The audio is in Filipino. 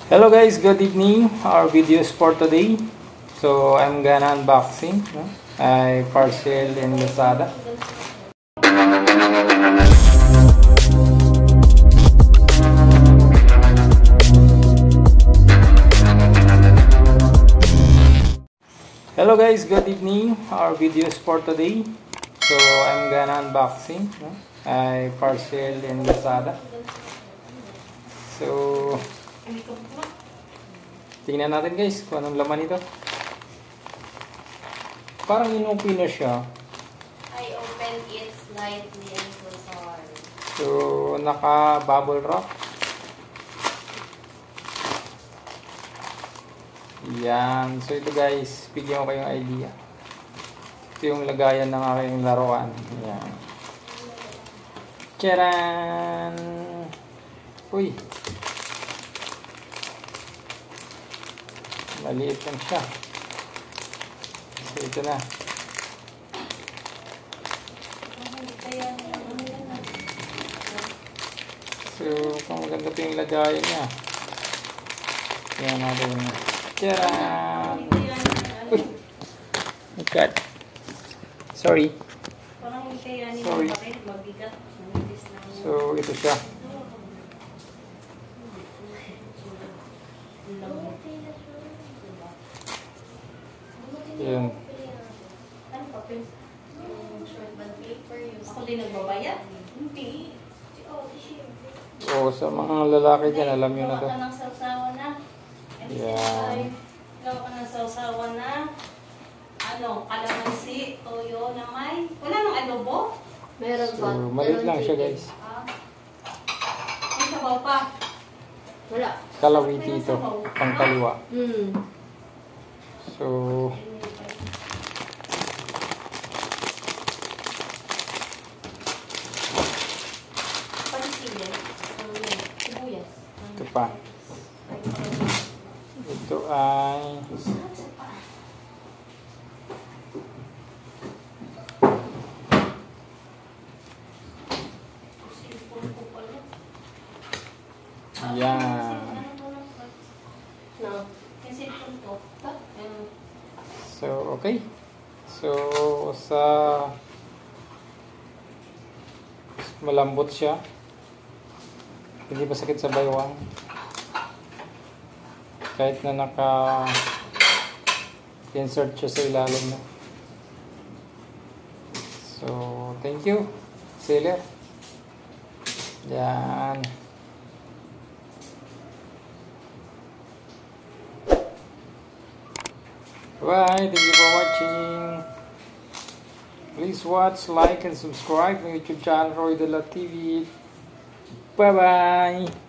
Hello guys, good evening. Our videos for today. So I'm gonna unboxing I parcel in Lazada. Hello guys, good evening. Our videos for today. So I'm gonna unboxing I parcel in Lazada. So tingnan natin guys kung anong laman ito. Parang inupi na siya. I opened it slightly and so sorry. So naka bubble wrap. Yan. So ito guys, bigyan ko kayong idea. Ito yung lagayan ng aking laruan. Yan. Tcharan! Uy! Maliit lang siya. So ito na. So kung maganda pa yung lagayan niya. Yan natin. Tcharan! Uy! Oh God. Sorry. Sorry. So ito siya. Yan. Ako din nagbabayad? Hindi. O sa mga lalaki dyan, alam nyo na to. Gawa ka ng sausawa na. Yan. Gawa ka ng sausawa na. Kalamansi, toyo na may. Wala nang adobo? Meron pa. So maliit lang siya guys. May sabaw pa. Wala. Kalawiti ito. Pangkaliwa. So Sibuyas. ito pa. Ito ay yan. So okay. So sa malambot siya. Hindi pa sakit sa baywang. Kahit na naka-insert siya sa ilalim na. So, thank you, seller. Yan. Bye. Thank you for watching. Please watch, like, and subscribe my YouTube channel, Roy De La TV. Bye-bye.